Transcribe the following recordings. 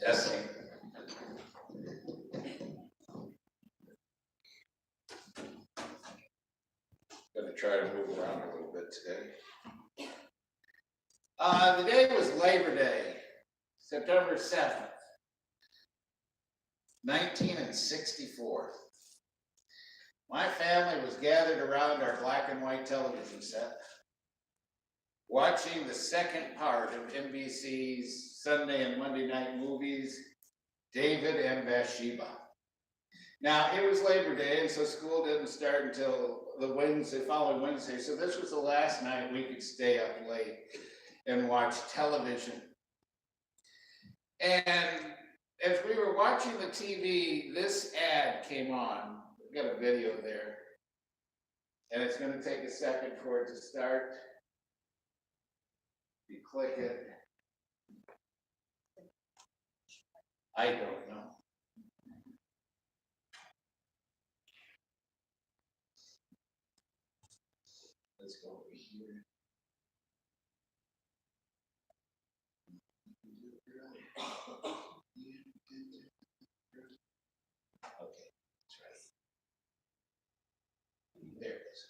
Testing. Gonna try to move around a little bit today. The day was Labor Day, September 7th, 1964. My family was gathered around our black and white television set, watching the second part of NBC's Sunday and Monday night movies, David and Bathsheba. Now, it was Labor Day, and so school didn't start until the following Wednesday, so this was the last night we could stay up late and watch television. And as we were watching the TV, this ad came on. We've got a video there, and it's going to take a second for it to start. You click it. I don't know. Let's go over here. Okay, that's right. There it is.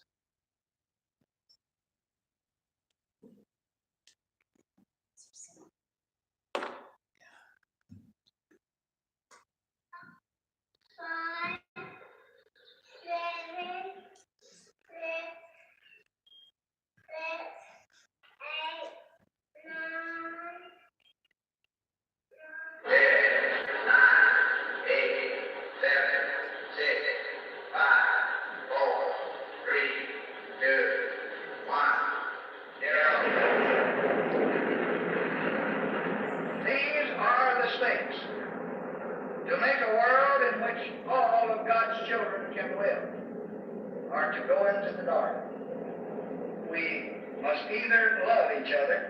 To make a world in which all of God's children can live, or to go into the dark, we must either love each other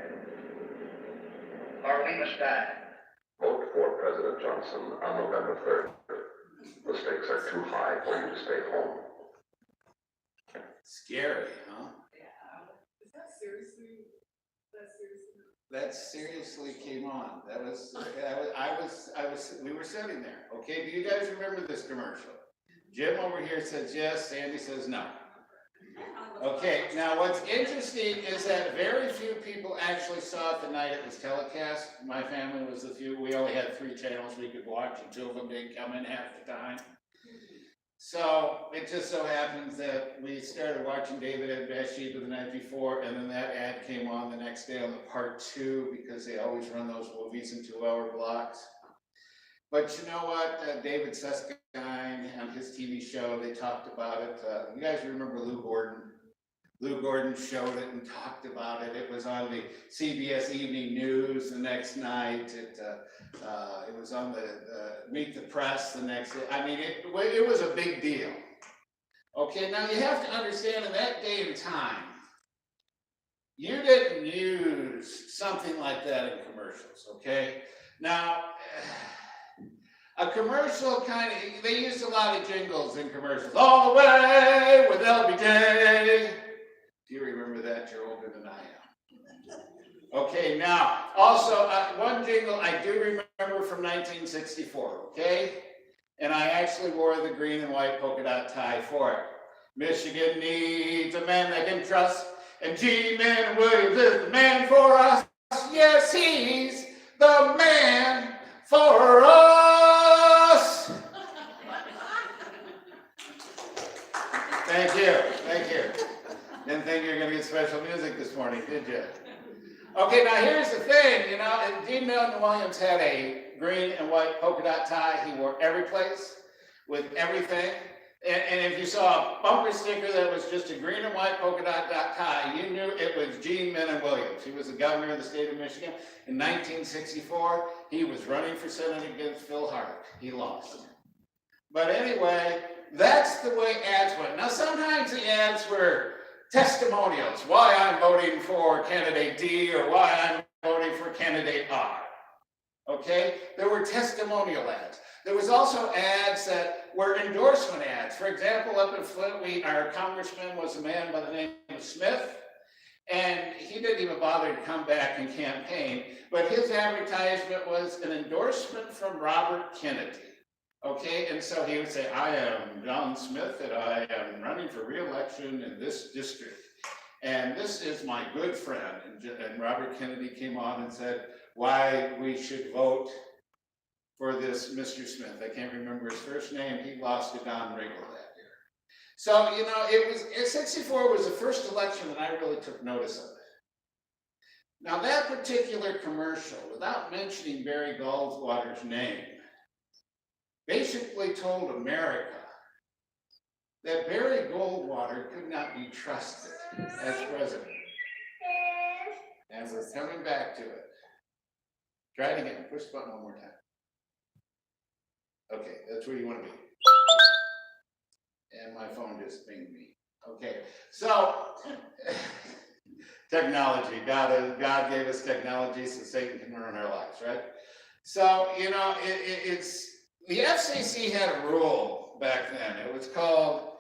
or we must die. Vote for President Johnson on November 3rd. The stakes are too high for you to stay home. Scary, huh? Yeah. Is that seriously? That seriously came on. We were sitting there. Okay, do you guys remember this commercial? Jim over here says yes, Sandy says no. Okay, now what's interesting is that very few people actually saw it the night it was telecast. My family was the few. We only had 3 channels we could watch, and 2 of them didn't come in half the time. So it just so happens that we started watching David and Bathsheba the night before, and then that ad came on the next day on the part 2, because they always run those movies in 2-hour blocks. But you know what? David Susskind on his TV show, they talked about it. You guys remember Lou Gordon? Lou Gordon showed it and talked about it. It was on the CBS Evening News the next night. It was on the Meet the Press the next day. I mean, it was a big deal. Okay, now you have to understand in that day and time, you didn't use something like that in commercials, okay? Now, a commercial they used a lot of jingles in commercials. All the way with LBJ. Do you remember that? You're older than I am. Okay, now, also, one jingle I do remember from 1964, okay? And I actually wore the green and white polka dot tie for it. Michigan needs a man they can trust, and G. Man Williams is the man for us. Yes, he's the man for us. Thank you, thank you. Didn't think you were going to get special music this morning, did you? Okay, now here's the thing, you know, Dean Milton Williams had a green and white polka dot tie. He wore every place with everything. And if you saw a bumper sticker that was just a green and white polka dot tie, you knew it was Gene Minnan Williams. He was the governor of the state of Michigan. In 1964, he was running for Senate against Phil Hardwick. He lost. But anyway, that's the way ads went. Now, sometimes the ads were testimonials, why I'm voting for candidate D or why I'm voting for candidate R. Okay? There were testimonial ads. There was also ads that were endorsement ads. For example, up in Flint, our congressman was a man by the name of Smith, And he didn't even bother to come back and campaign, but his advertisement was an endorsement from Robert Kennedy. Okay, and so he would say, I am John Smith and I am running for re-election in this district. And this is my good friend. And Robert Kennedy came on and said why we should vote for this Mr. Smith. I can't remember his first name. He lost to Don Riggle that year. So, you know, 64 was the first election that I really took notice of it. Now that particular commercial, without mentioning Barry Goldwater's name, basically told America that Barry Goldwater could not be trusted as president. And we're coming back to it. Try it again. Push the button one more time. Okay, that's where you want to be. And my phone just pinged me. Okay, so technology. God gave us technology so Satan can run our lives, right? So, you know, it's the FCC had a rule back then. It was called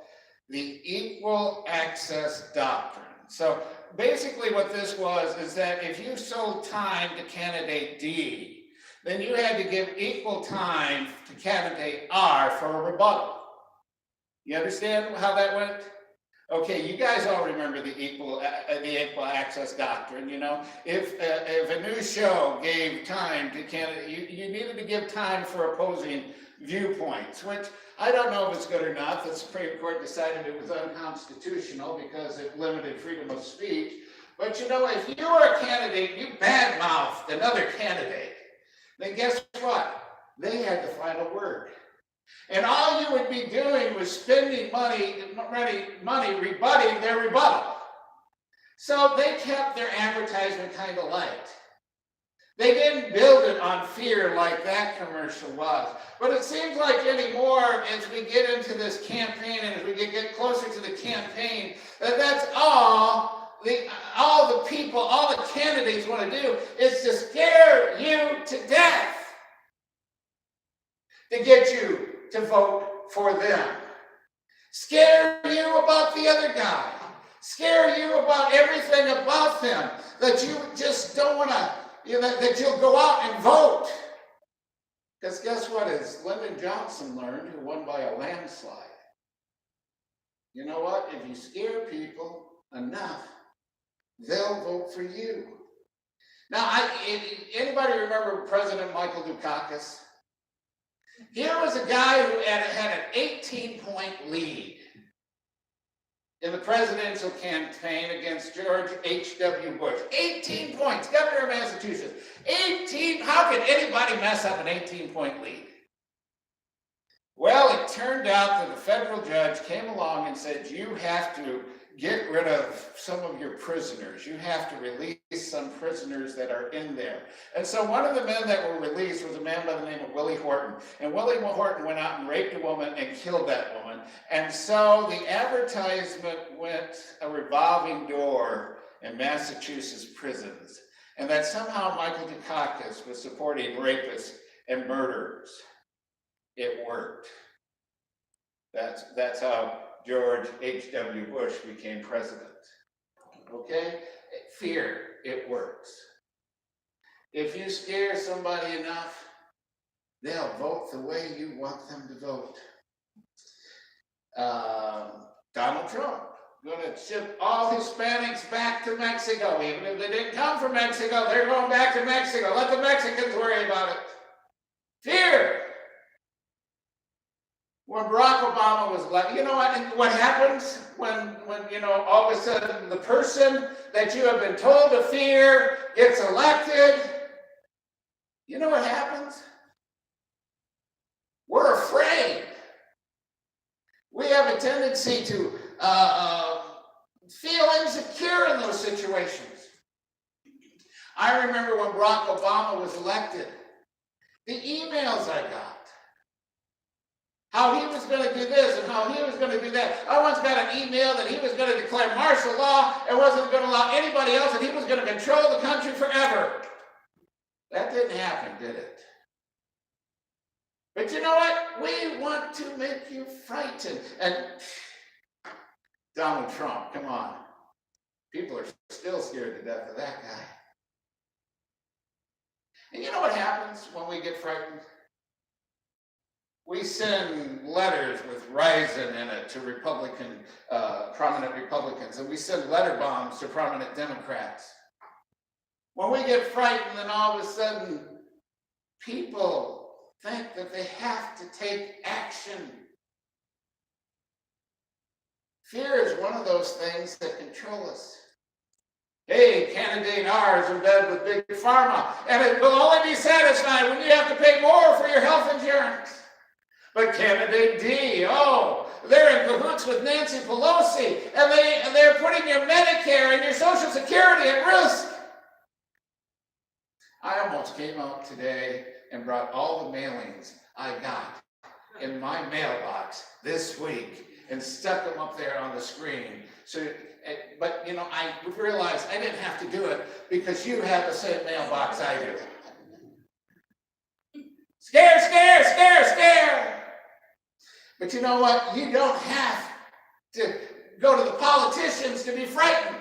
the Equal Access Doctrine. So basically what this was is that if you sold time to candidate D, then you had to give equal time to candidate R for a rebuttal. You understand how that went? Okay, you guys all remember the equal access doctrine. You know, if a news show gave time to candidate, you needed to give time for opposing viewpoints, which I don't know if it's good or not. The Supreme Court decided it was unconstitutional because it limited freedom of speech. But you know, if you were a candidate, you badmouthed another candidate, then guess what? They had the final word. And all you would be doing was spending money rebutting their rebuttal. So they kept their advertisement kind of light. They didn't build it on fear like that commercial was. But it seems like anymore, as we get into this campaign and as we get closer to the campaign, that's all the people, all the candidates want to do is to scare you to death, to get you to vote for them. Scare you about the other guy. Scare you about everything about them that you just don't want to, that you'll go out and vote. Because guess what? As Lyndon Johnson learned, who won by a landslide, you know what? If you scare people enough, they'll vote for you. Now, anybody remember President Michael Dukakis? Here was a guy who had an 18-point lead in the presidential campaign against George H.W. Bush. 18 points, governor of Massachusetts. 18, how can anybody mess up an 18-point lead? Well, it turned out that the federal judge came along and said, you have to get rid of some of your prisoners. You have to release some prisoners that are in there. And so one of the men that were released was a man by the name of Willie Horton. And Willie Horton went out and raped a woman and killed that woman. And so the advertisement went a revolving door in Massachusetts prisons. And that somehow Michael Dukakis was supporting rapists and murderers. It worked. That's how George H.W. Bush became president. Okay? Fear, it works. If you scare somebody enough, they'll vote the way you want them to vote. Donald Trump, going to ship all Hispanics back to Mexico. Even if they didn't come from Mexico, they're going back to Mexico. Let the Mexicans worry about it. Fear. When Barack Obama was elected, you know what happens when all of a sudden the person that you have been told to fear gets elected? You know what happens? We're afraid. We have a tendency to feel insecure in those situations. I remember when Barack Obama was elected, the emails I got, how he was going to do this and how he was going to do that. I once got an email that he was going to declare martial law and wasn't going to allow anybody else, and he was going to control the country forever. That didn't happen, did it? But you know what? We want to make you frightened. And Donald Trump, come on. People are still scared to death of that guy. And you know what happens when we get frightened? We send letters with raisin in it to prominent Republicans, and we send letter bombs to prominent Democrats. When we get frightened, then all of a sudden, people think that they have to take action. Fear is one of those things that control us. Hey, candidate R is in bed with Big Pharma, and it will only be satisfied when you have to pay more for your health insurance. But candidate D, oh, they're in cahoots with Nancy Pelosi, and they're putting your Medicare and your Social Security at risk. I almost came out today and brought all the mailings I got in my mailbox this week and stuck them up there on the screen. But you know, I realized I didn't have to do it because you have the same mailbox I do. Scare, scare, scare, scare. But you know what? You don't have to go to the politicians to be frightened.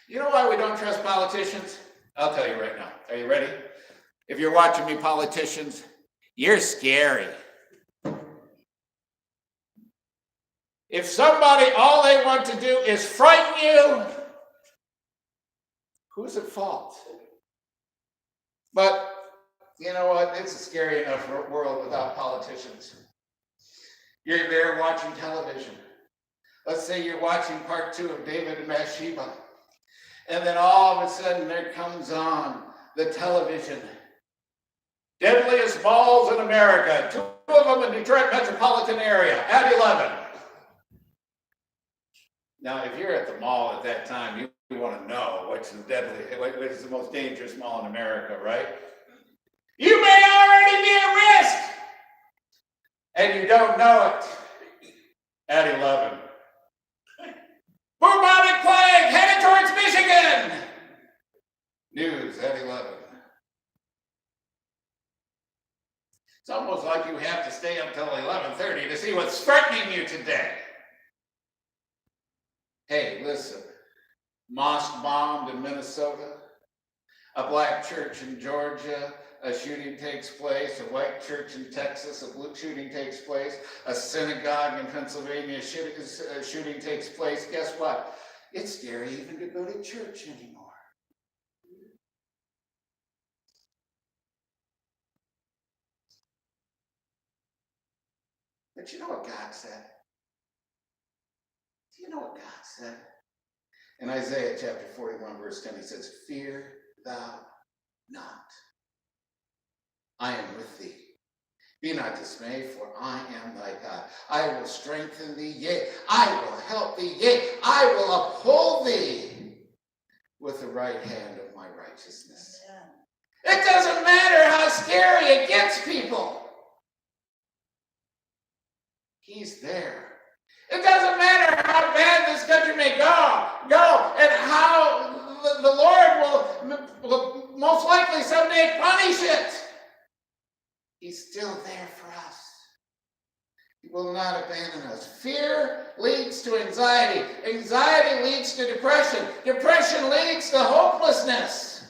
You know why we don't trust politicians? I'll tell you right now. Are you ready? If you're watching me, politicians, you're scary. If somebody, all they want to do is frighten you, who's at fault? But you know what? It's a scary enough world without politicians. You're there watching television. Let's say you're watching part 2 of David and Bathsheba. And then all of a sudden there comes on the television. Deadliest malls in America. 2 of them in Detroit metropolitan area at 11. Now, if you're at the mall at that time, you want to know what's the most dangerous mall in America, right? You may already be at risk, and you don't know it at 11. Bubonic plague headed towards Michigan. News at 11. It's almost like you have to stay up till 11:30 to see what's threatening you today. Hey, listen, mosque bombed in Minnesota, a black church in Georgia, a shooting takes place, a white church in Texas, a blue shooting takes place, a synagogue in Pennsylvania, shooting takes place. Guess what? It's scary even to go to church anymore. But you know what God said? Do you know what God said? In Isaiah chapter 41, verse 10, he says, "Fear thou not. I am with thee. Be not dismayed, for I am thy God. I will strengthen thee, yea, I will help thee, yea, I will uphold thee with the right hand of my righteousness." It doesn't matter how scary it gets, people. He's there. It doesn't matter how bad this country may go, and how the Lord will most likely someday punish it. He's still there for us. He will not abandon us. Fear leads to anxiety. Anxiety leads to depression. Depression leads to hopelessness.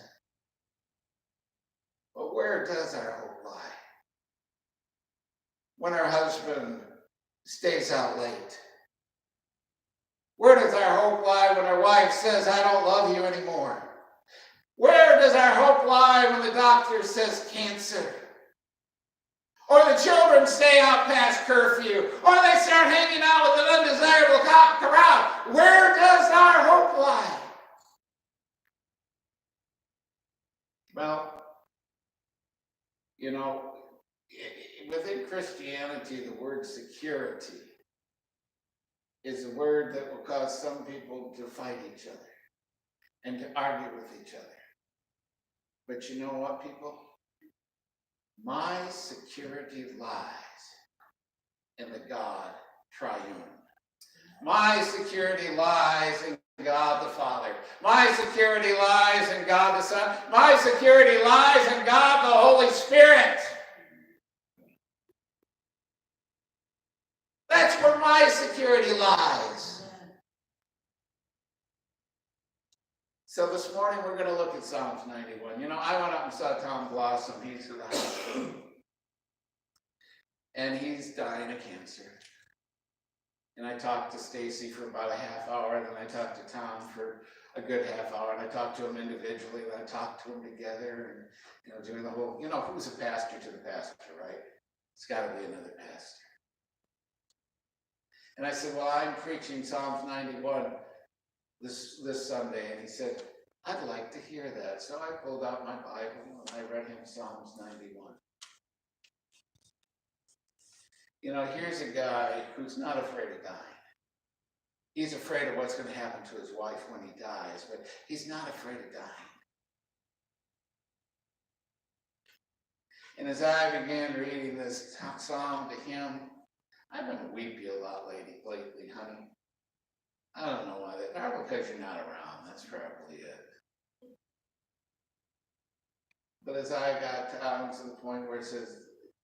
But where does our hope lie? When our husband stays out late. Where does our hope lie when our wife says, "I don't love you anymore"? Where does our hope lie when the doctor says cancer? Or the children stay out past curfew? Or they start hanging out with an undesirable crowd? Where does our hope lie? Well, you know, within Christianity, the word security is a word that will cause some people to fight each other and to argue with each other. But you know what, people? My security lies in the God triune. My security lies in God the Father. My security lies in God the Son. My security lies in God the Holy Spirit. That's where my security lies. So this morning we're going to look at Psalms 91. You know, I went up and saw Tom Blossom. He's in the hospital. And he's dying of cancer. And I talked to Stacy for about a half hour, and then I talked to Tom for a good half hour, and I talked to him individually, and I talked to him together, and doing the whole, who's a pastor to the pastor, right? It's got to be another pastor. And I said, well, I'm preaching Psalms 91 this Sunday, and he said, I'd like to hear that. So I pulled out my Bible, and I read him Psalms 91. Here's a guy who's not afraid of dying. He's afraid of what's going to happen to his wife when he dies, but he's not afraid of dying. And as I began reading this psalm to him, I've been weepy a lot lately, honey. I don't know why. Probably because you're not around. That's probably it. But as I got down to the point where it says,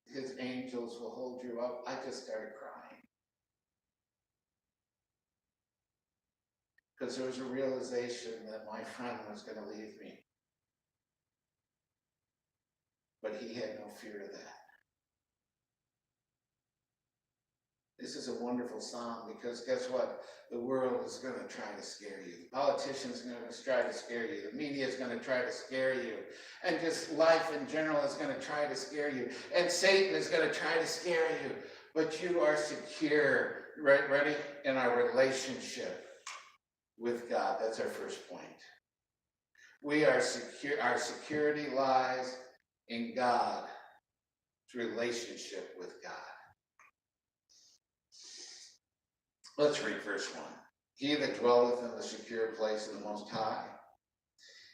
his angels will hold you up, I just started crying. Because there was a realization that my friend was going to leave me. But he had no fear of that. This is a wonderful psalm because guess what? The world is going to try to scare you. The politicians are going to try to scare you. The media is going to try to scare you. And just life in general is going to try to scare you. And Satan is going to try to scare you. But you are secure, right? Ready? In our relationship with God. That's our first point. We are secure. Our security lies in God's relationship with God. Let's read verse 1. He that dwelleth in the secure place of the Most High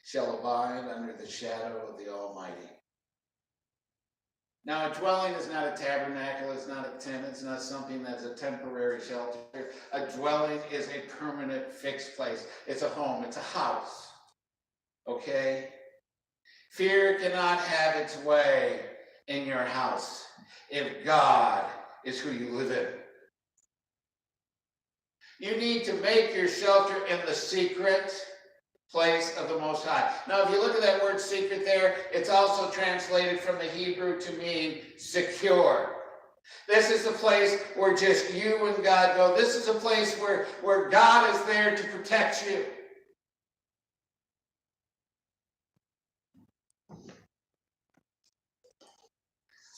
shall abide under the shadow of the Almighty. Now, a dwelling is not a tabernacle, it's not a tent, it's not something that's a temporary shelter. A dwelling is a permanent, fixed place. It's a home, it's a house. Okay? Fear cannot have its way in your house if God is who you live in. You need to make your shelter in the secret place of the Most High. Now, if you look at that word secret there, it's also translated from the Hebrew to mean secure. This is the place where just you and God go. This is a place where God is there to protect you.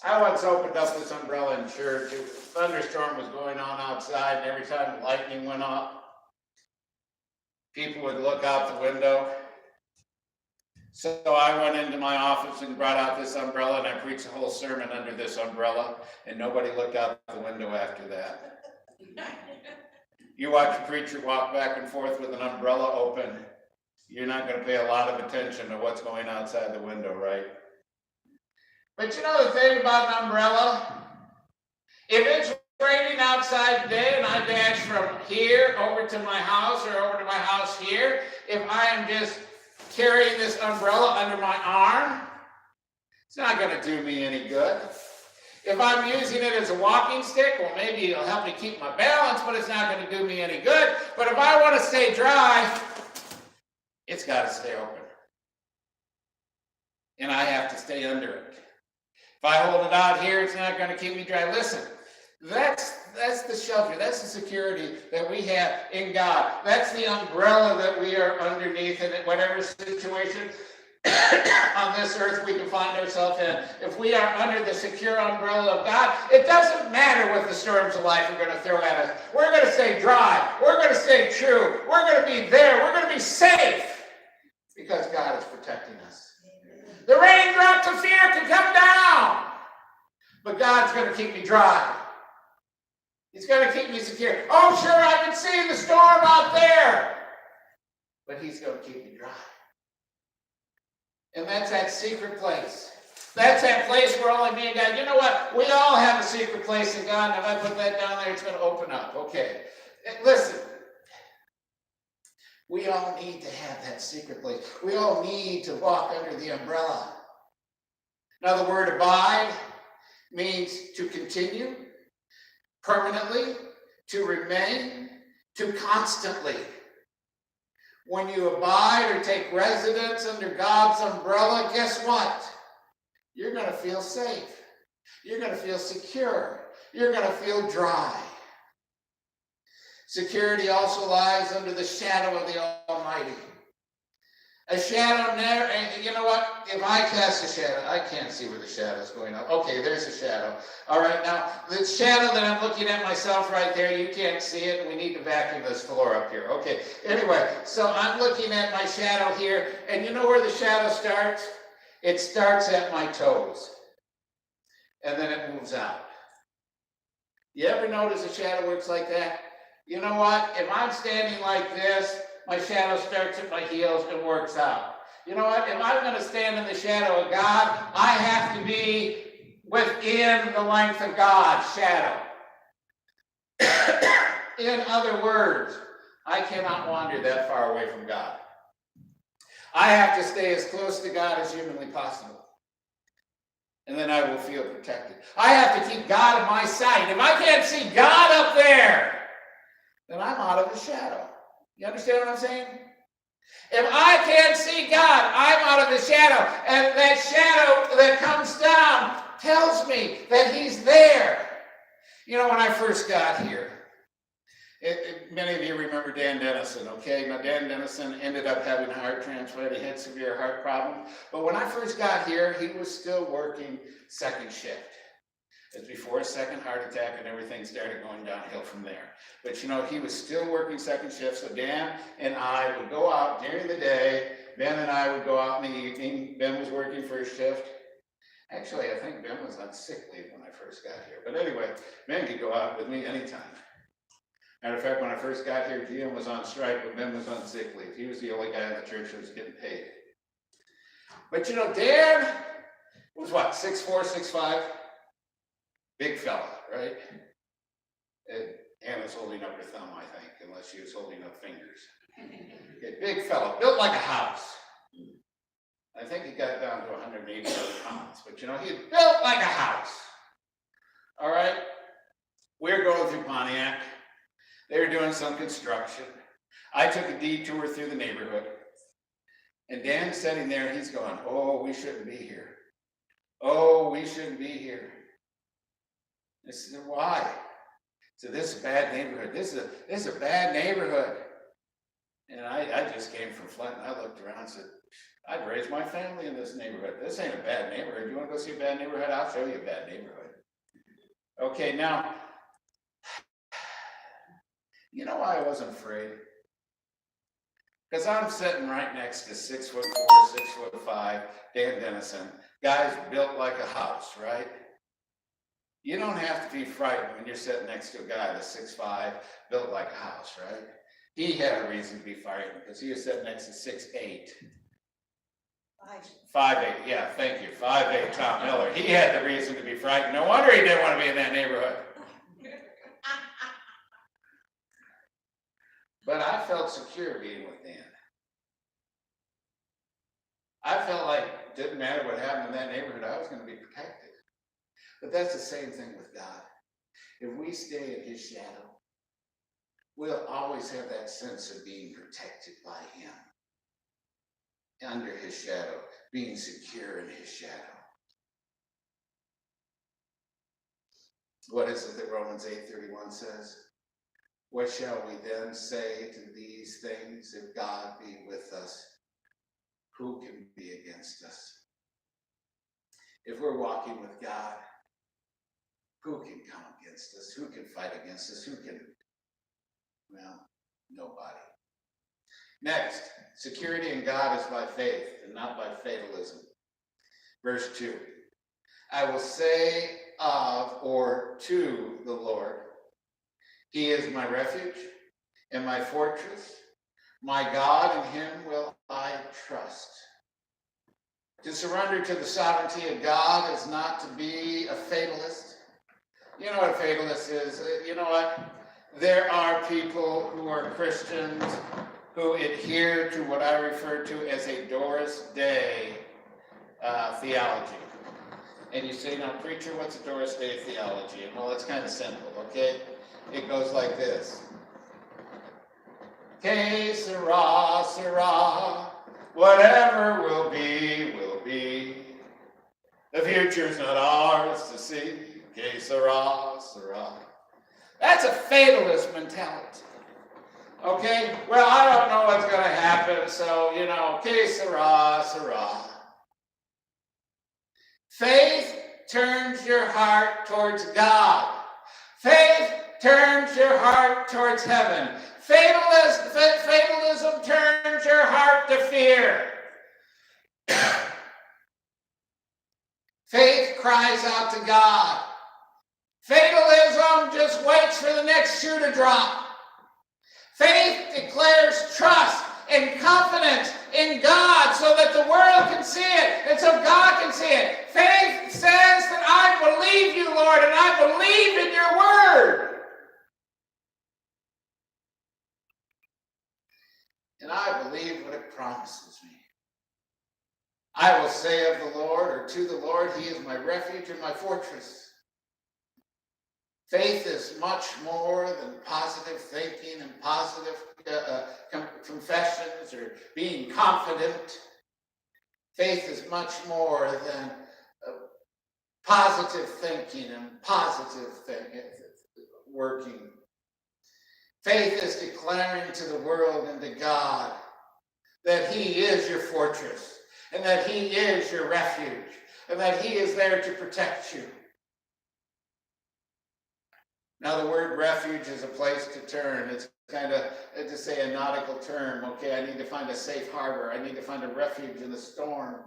I once opened up this umbrella in church. A thunderstorm was going on outside, and every time lightning went off, people would look out the window. So I went into my office and brought out this umbrella, and I preached a whole sermon under this umbrella, and nobody looked out the window after that. You watch a preacher walk back and forth with an umbrella open, you're not going to pay a lot of attention to what's going outside the window, right? But you know the thing about an umbrella? If it's raining outside today and I dash from here over to my house or over to my house here, if I am just carrying this umbrella under my arm, it's not going to do me any good. If I'm using it as a walking stick, well, maybe it'll help me keep my balance, but it's not going to do me any good. But if I want to stay dry, it's got to stay open. And I have to stay under it. If I hold it out here, it's not going to keep me dry. Listen, that's the shelter. That's the security that we have in God. That's the umbrella that we are underneath in whatever situation on this earth we can find ourselves in. If we are under the secure umbrella of God, it doesn't matter what the storms of life are going to throw at us. We're going to stay dry. We're going to stay true. We're going to be there. We're going to be safe because God is protecting us. The raindrops of fear can come down, but God's going to keep me dry. He's going to keep me secure. Oh, sure, I can see the storm out there, but He's going to keep me dry. And that's that secret place. That's that place where only me and God, you know what? We all have a secret place in God, and if I put that down there, it's going to open up. Okay. Listen. We all need to have that secret place. We all need to walk under the umbrella. Now, the word abide means to continue, permanently, to remain, to constantly. When you abide or take residence under God's umbrella, guess what? You're going to feel safe. You're going to feel secure. You're going to feel dry. Security also lies under the shadow of the Almighty. A shadow never, and you know what? If I cast a shadow, I can't see where the shadow is going on. Okay, there's a shadow. All right, now, the shadow that I'm looking at myself right there, you can't see it, and we need to vacuum this floor up here. Okay, anyway, so I'm looking at my shadow here, and you know where the shadow starts? It starts at my toes, and then it moves out. You ever notice a shadow works like that? You know what? If I'm standing like this, my shadow starts at my heels and works out. You know what? If I'm going to stand in the shadow of God, I have to be within the length of God's shadow. In other words, I cannot wander that far away from God. I have to stay as close to God as humanly possible. And then I will feel protected. I have to keep God in my sight. If I can't see God up there, then I'm out of the shadow. You understand what I'm saying? If I can't see God, I'm out of the shadow. And that shadow that comes down tells me that He's there. You know, when I first got here, many of you remember Dan Dennison, okay? Now, Dan Dennison ended up having a heart transplant. He had severe heart problems. But when I first got here, he was still working second shift. It was before his second heart attack, and everything started going downhill from there. But you know, he was still working second shift, so Dan and I would go out during the day. Ben and I would go out in the evening. Ben was working first shift. Actually, I think Ben was on sick leave when I first got here. But anyway, Ben could go out with me anytime. Matter of fact, when I first got here, GM was on strike, but Ben was on sick leave. He was the only guy in the church that was getting paid. But you know, Dan was what, 6'4", 6'5"? Big fella, right? And Anna's holding up her thumb, I think, unless she was holding up fingers. Okay, big fella, built like a house. I think he got down to 180 pounds, but you know, he built like a house. All right? We're going through Pontiac. They were doing some construction. I took a detour through the neighborhood. And Dan's sitting there, he's going, oh, we shouldn't be here. Oh, we shouldn't be here. I said, why? So this is a bad neighborhood. This is a bad neighborhood. And I just came from Flint, and I looked around and said, I'd raise my family in this neighborhood. This ain't a bad neighborhood. You want to go see a bad neighborhood? I'll show you a bad neighborhood. Okay, now, you know why I wasn't afraid? Because I'm sitting right next to 6'4", 6'5", Dan Dennison. Guys built like a house, right? You don't have to be frightened when you're sitting next to a guy that's 6'5", built like a house, right? He had a reason to be frightened because he was sitting next to 6'8". 5'8", yeah, thank you. 5'8", Tom Miller. He had the reason to be frightened. No wonder he didn't want to be in that neighborhood. But I felt secure being with Dan. I felt like it didn't matter what happened in that neighborhood, I was going to be protected. But that's the same thing with God. If we stay in His shadow, we'll always have that sense of being protected by Him. Under His shadow, being secure in His shadow. What is it that Romans 8:31 says? What shall we then say to these things? If God be with us, who can be against us? If we're walking with God, who can come against us? Who can fight against us? Who can? Well, nobody. Next, security in God is by faith and not by fatalism. Verse 2. I will say of or to the Lord, He is my refuge and my fortress, my God, in Him will I trust. To surrender to the sovereignty of God is not to be a fatalist. You know what a fatalist is? You know what? There are people who are Christians who adhere to what I refer to as a Doris Day theology. And you say, now, preacher, what's a Doris Day theology? And well, it's kind of simple, okay? It goes like this. Que sera, sera. Whatever will be, will be. The future's not ours to see. Que sera, sera. That's a fatalist mentality. Okay? Well, I don't know what's going to happen, so, que sera, sera. Faith turns your heart towards God. Faith turns your heart towards heaven. Fatalism turns your heart to fear. Faith cries out to God. Fatalism just waits for the next shoe to drop. Faith declares trust and confidence in God so that the world can see it and so God can see it. Faith says that I believe you, Lord, and I believe in your word. And I believe what it promises me. I will say of the Lord, or to the Lord, he is my refuge and my fortress. Faith is much more than positive thinking and positive confessions or being confident. Faith is much more than positive thinking and positive working. Faith is declaring to the world and to God that he is your fortress and that he is your refuge and that he is there to protect you. Now, the word refuge is a place to turn. It's kind of, to say, a nautical term. Okay, I need to find a safe harbor. I need to find a refuge in the storm.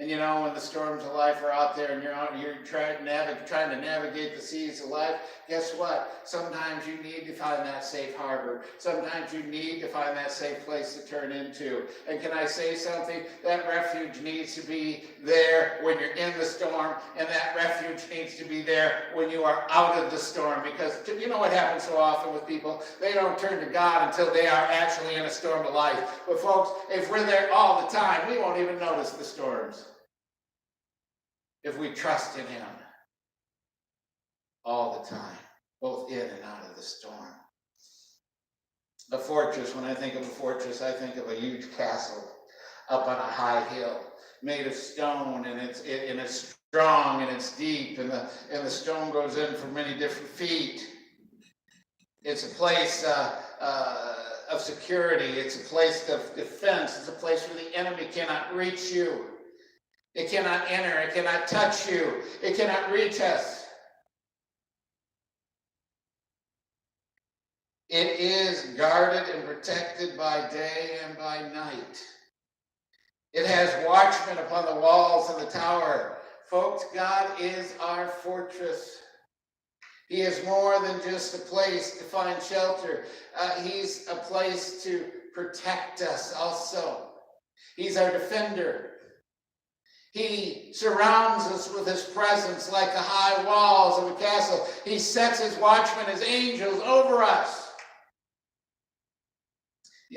And when the storms of life are out there and you're trying to navigate the seas of life, guess what? Sometimes you need to find that safe harbor. Sometimes you need to find that safe place to turn into. And can I say something? That refuge needs to be there when you're in the storm, and that refuge needs to be there when you are out of the storm. Because you know what happens so often with people? They don't turn to God until they are actually in a storm of life. But folks, if we're there all the time, we won't even notice the storms. If we trust in him all the time, both in and out of the storm. A fortress, when I think of a fortress, I think of a huge castle up on a high hill, made of stone, and it's strong and it's deep, and the stone goes in for many different feet. It's a place of security. It's a place of defense. It's a place where the enemy cannot reach you. It cannot enter. It cannot touch you. It cannot reach us. It is guarded and protected by day and by night. It has watchmen upon the walls and the tower. Folks, God is our fortress. He is more than just a place to find shelter. He's a place to protect us also. He's our defender. He surrounds us with his presence like the high walls of a castle. He sets his watchmen, his angels, over us.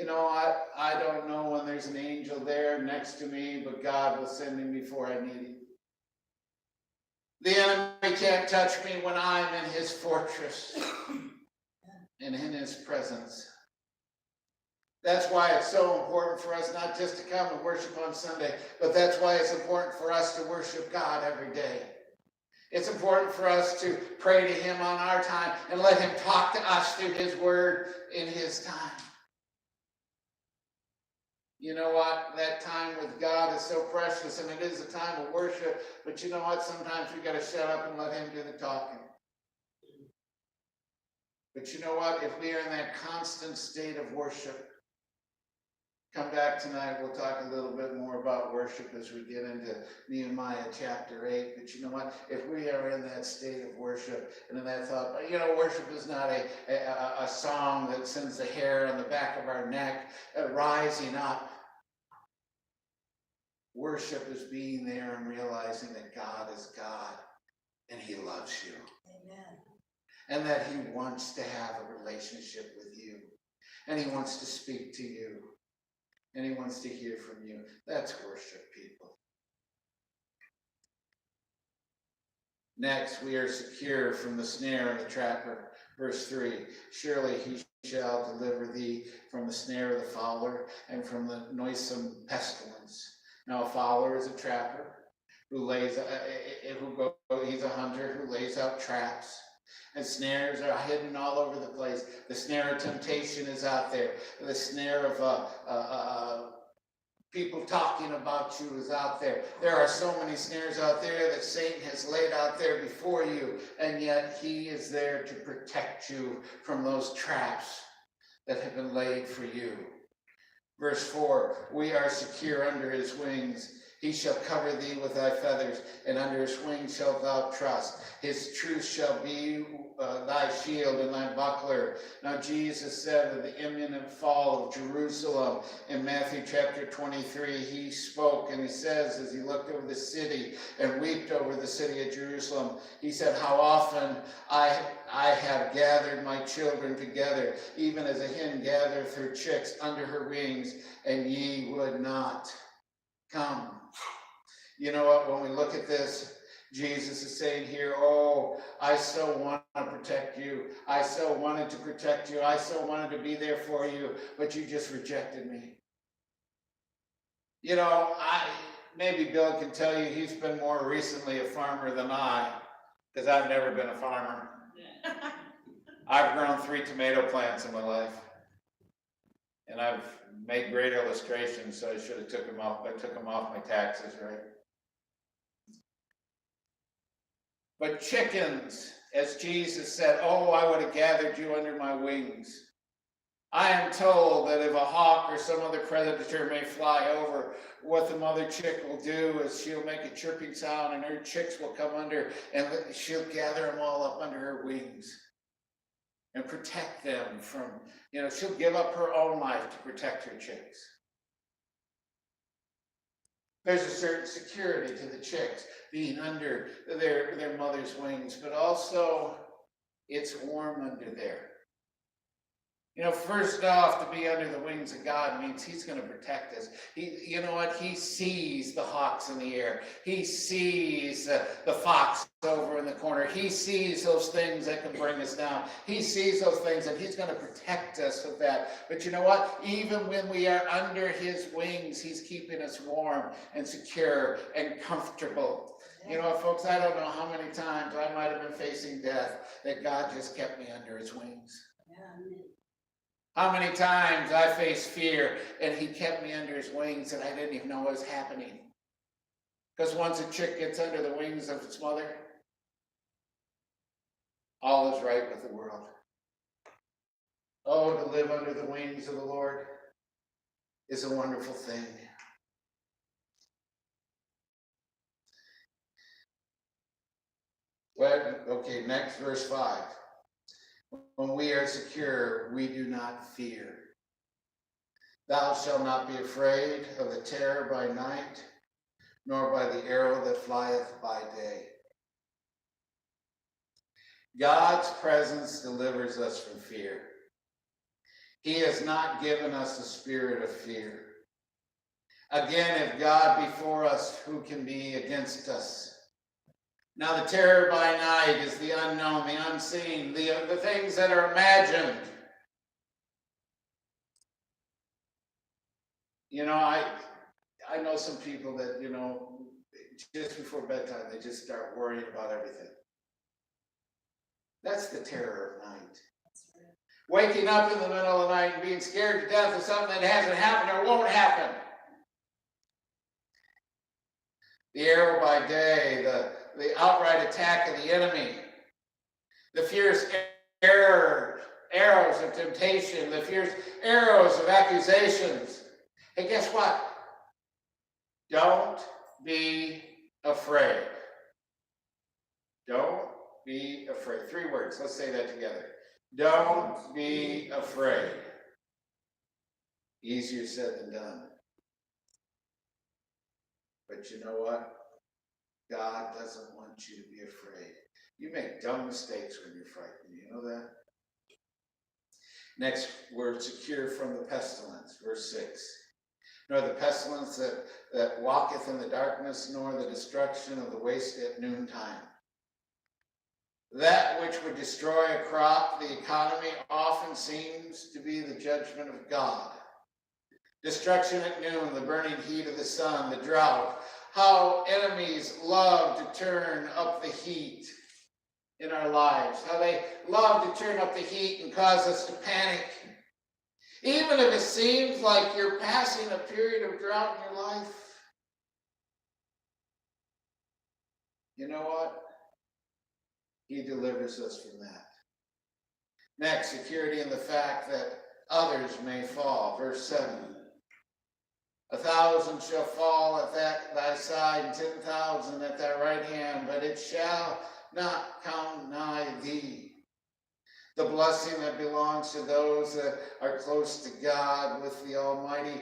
I don't know when there's an angel there next to me, but God will send him before I need him. The enemy can't touch me when I'm in his fortress and in his presence. That's why it's so important for us not just to come and worship on Sunday, but that's why it's important for us to worship God every day. It's important for us to pray to him on our time and let him talk to us through his word in his time. You know what? That time with God is so precious, and it is a time of worship, but you know what? Sometimes we got to shut up and let him do the talking. But you know what? If we are in that constant state of worship, come back tonight, we'll talk a little bit more about worship as we get into Nehemiah chapter 8. But you know what? If we are in that state of worship and in that thought, worship is not a song that sends the hair on the back of our neck rising up. Worship is being there and realizing that God is God and he loves you. Amen. And that he wants to have a relationship with you. And he wants to speak to you. And he wants to hear from you. That's worship, people. Next, we are secure from the snare of the trapper. Verse 3, surely he shall deliver thee from the snare of the fowler and from the noisome pestilence. Now a fowler is a trapper who lays, he's a hunter who lays out traps. And snares are hidden all over the place. The snare of temptation is out there. The snare of people talking about you is out there. There are so many snares out there that Satan has laid out there before you, and yet he is there to protect you from those traps that have been laid for you. Verse 4, we are secure under his wings. He shall cover thee with thy feathers, and under his wings shalt thou trust. His truth shall be thy shield and thy buckler. Now Jesus said of the imminent fall of Jerusalem in Matthew chapter 23, he spoke and he says, as he looked over the city and wept over the city of Jerusalem, he said, how often I have gathered my children together, even as a hen gathereth her chicks under her wings, and ye would not come. You know what, when we look at this, Jesus is saying here, oh, I so want to protect you. I so wanted to protect you. I so wanted to be there for you, but you just rejected me. You know, maybe Bill can tell you he's been more recently a farmer than I, because I've never been a farmer. I've grown 3 tomato plants in my life. And I've made great illustrations, so I should have took them off. I took them off my taxes, right? But chickens, as Jesus said, oh, I would have gathered you under my wings. I am told that if a hawk or some other predator may fly over, what the mother chick will do is she'll make a chirping sound and her chicks will come under and she'll gather them all up under her wings and protect them from, she'll give up her own life to protect her chicks. There's a certain security to the chicks being under their mother's wings, but also it's warm under there. First off, to be under the wings of God means he's going to protect us. He sees the hawks in the air. He sees the fox over in the corner. He sees those things that can bring us down. He sees those things, and he's going to protect us with that. But you know what? Even when we are under his wings, he's keeping us warm and secure and comfortable. Folks, I don't know how many times I might have been facing death that God just kept me under his wings. How many times I faced fear and he kept me under his wings and I didn't even know what was happening. Because once a chick gets under the wings of its mother, all is right with the world. Oh, to live under the wings of the Lord is a wonderful thing. Well, okay, next, verse 5. When we are secure, we do not fear. Thou shalt not be afraid of the terror by night, nor by the arrow that flieth by day. God's presence delivers us from fear. He has not given us a spirit of fear. Again, if God be for us, who can be against us? Now, the terror by night is the unknown, the unseen, the things that are imagined. I know some people that, just before bedtime, they just start worrying about everything. That's the terror of night. Waking up in the middle of the night and being scared to death of something that hasn't happened or won't happen. The arrow by day, the outright attack of the enemy, the fierce arrows of temptation, the fierce arrows of accusations. And guess what? Don't be afraid. Don't be afraid. 3 words. Let's say that together. Don't be afraid. Easier said than done. But you know what? God doesn't want you to be afraid. You make dumb mistakes when you're frightened. You know that? Next word, secure from the pestilence. Verse 6. Nor the pestilence that walketh in the darkness, nor the destruction of the waste at noontime. That which would destroy a crop, the economy, often seems to be the judgment of God. Destruction at noon, the burning heat of the sun, the drought, how enemies love to turn up the heat in our lives, how they love to turn up the heat and cause us to panic. Even if it seems like you're passing a period of drought in your life, you know what? He delivers us from that. Next, security in the fact that others may fall. Verse 7. 1,000 shall fall at thy side, and 10,000 at thy right hand, but it shall not come nigh thee. The blessing that belongs to those that are close to God with the Almighty.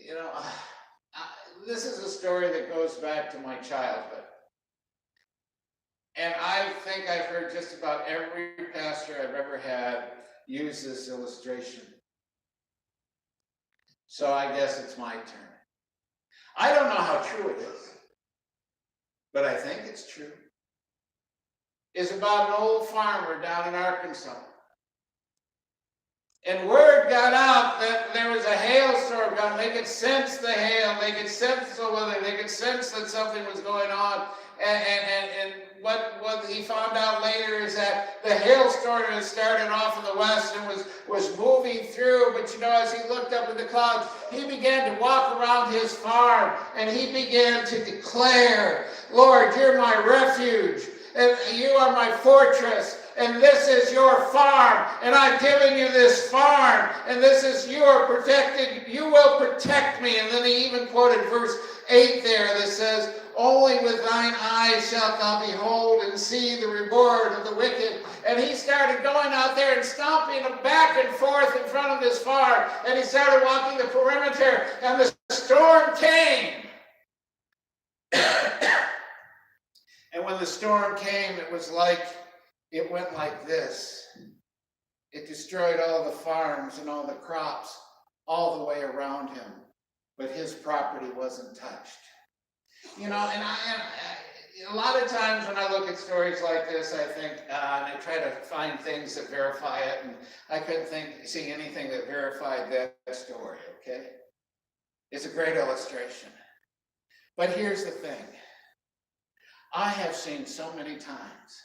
You know, this is a story that goes back to my childhood. And I think I've heard just about every pastor I've ever had use this illustration. So I guess it's my turn. I don't know how true it is, but I think it's true. It's about an old farmer down in Arkansas. And word got out that there was a hailstorm coming. They could sense the hail. They could sense the weather. They could sense that something was going on. And what he found out later is that the hailstorm had started off in the west and was moving through. But you know, as he looked up at the clouds, he began to walk around his farm and he began to declare, Lord, you're my refuge and you are my fortress. And this is your farm, and I've given you this farm, and this is your protected, you will protect me. And then he even quoted verse 8 there that says, only with thine eyes shalt thou behold and see the reward of the wicked. And he started going out there and stomping back and forth in front of this farm, and he started walking the perimeter, and the storm came. And when the storm came, it went like this. It destroyed all the farms and all the crops all the way around him, but his property wasn't touched. You know, and a lot of times when I look at stories like this, I think, and I try to find things that verify it, and I couldn't see anything that verified that story, okay? It's a great illustration. But here's the thing. I have seen so many times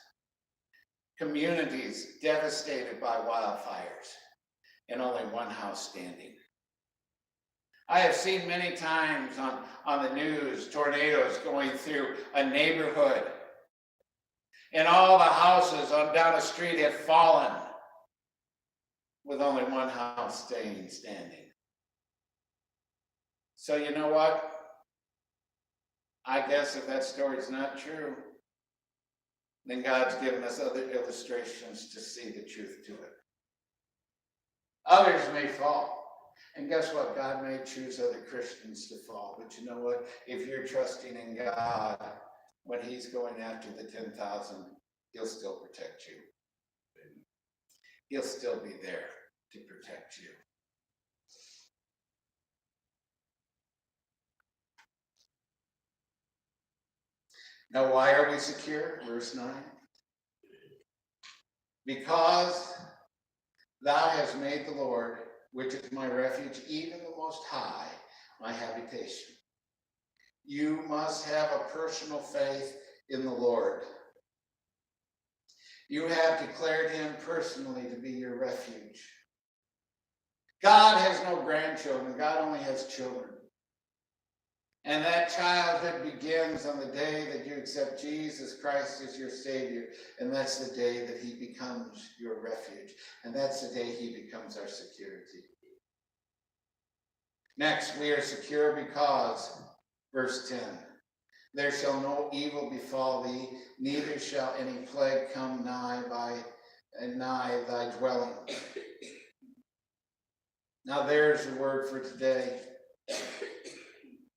communities devastated by wildfires and only one house standing. I have seen many times on the news tornadoes going through a neighborhood and all the houses on down the street have fallen with only one house staying standing. So you know what? I guess if that story's not true, then God's given us other illustrations to see the truth to it. Others may fall. And guess what? God may choose other Christians to fall. But you know what? If you're trusting in God, when he's going after the 10,000, he'll still protect you. He'll still be there to protect you. Now, why are we secure? Verse 9. Because thou hast made the Lord, which is my refuge, even the Most High, my habitation. You must have a personal faith in the Lord. You have declared him personally to be your refuge. God has no grandchildren. God only has children. And that childhood begins on the day that you accept Jesus Christ as your Savior. And that's the day that he becomes your refuge. And that's the day he becomes our security. Next, we are secure because, verse 10, there shall no evil befall thee, neither shall any plague come nigh thy dwelling. Now there's the word for today.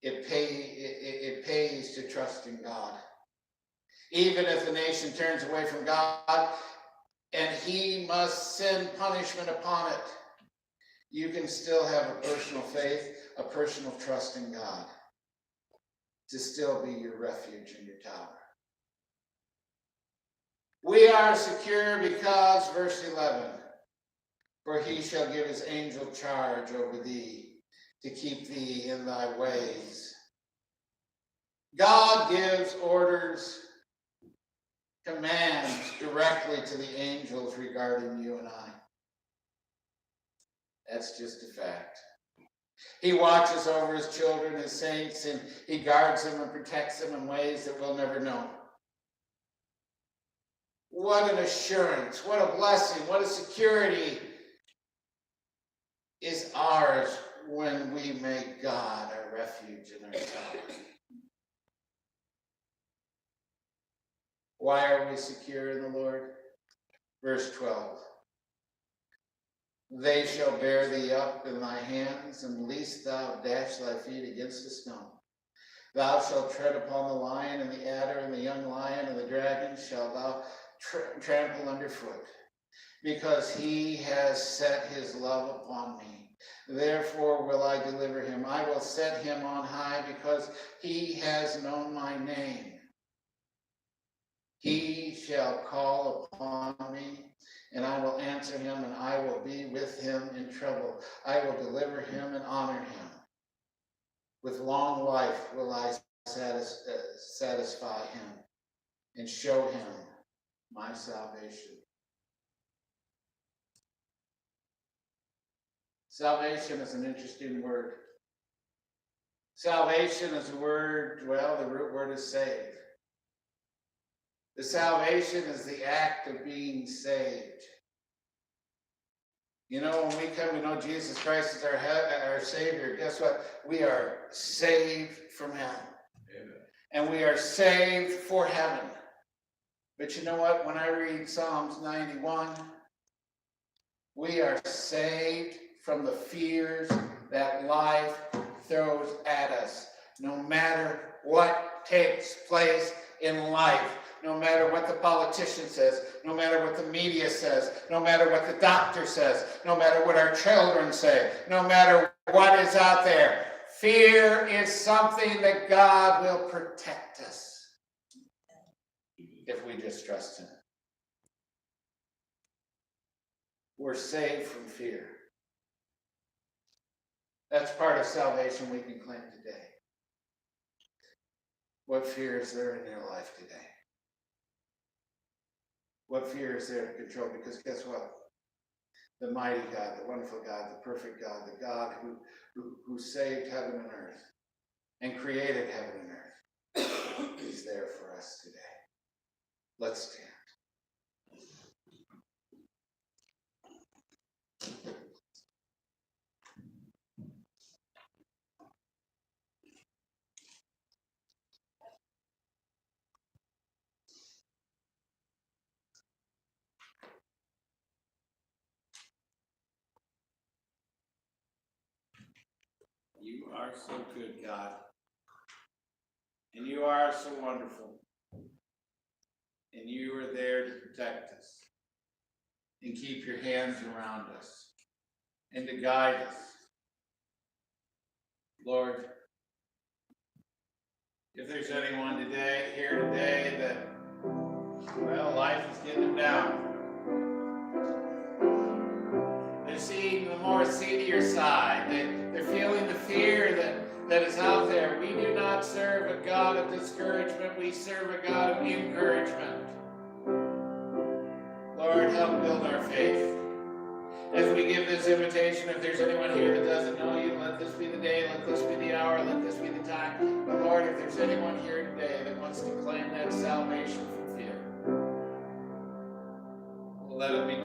It pays to trust in God. Even if the nation turns away from God and he must send punishment upon it, you can still have a personal faith, a personal trust in God to still be your refuge and your tower. We are secure because, verse 11, for he shall give his angel charge over thee to keep thee in thy ways. God gives orders, commands directly to the angels regarding you and I. That's just a fact. He watches over his children, his saints, and he guards them and protects them in ways that we'll never know. What an assurance, what a blessing, what a security is ours when we make God our refuge and our tower. Why are we secure in the Lord? Verse 12. They shall bear thee up in thy hands, and lest thou dash thy feet against a stone. Thou shalt tread upon the lion and the adder and the young lion and the dragon shall thou trample underfoot, because he has set his love upon me. Therefore will I deliver him. I will set him on high, because he has known my name. He shall call upon me, and I will answer him, and I will be with him in trouble. I will deliver him and honor him. With long life will I satisfy him and show him my salvation. Salvation is an interesting word. Salvation is a word, well, the root word is save. The salvation is the act of being saved. You know, when we come to know Jesus Christ as our Savior, guess what? We are saved from hell. Amen. And we are saved for heaven. But you know what? When I read Psalms 91, we are saved from the fears that life throws at us. No matter what takes place in life, no matter what the politician says, no matter what the media says, no matter what the doctor says, no matter what our children say, no matter what is out there, fear is something that God will protect us if we just trust him. We're saved from fear. That's part of salvation we can claim today. What fear is there in your life today? What fear is there to control? Because guess what? The mighty God, the wonderful God, the perfect God, the God who saved heaven and earth and created heaven and earth is there for us today. Let's stand. You are so good, God. And you are so wonderful. And you are there to protect us and keep your hands around us and to guide us. Lord, if there's anyone here today that, well, life is getting them down. They're seeing the more seedier side. They're feeling the fear that is out there. We do not serve a God of discouragement. We serve a God of encouragement. Lord, help build our faith. As we give this invitation, if there's anyone here that doesn't know you, let this be the day, let this be the hour, let this be the time. But Lord, if there's anyone here today that wants to claim that salvation from fear, let it be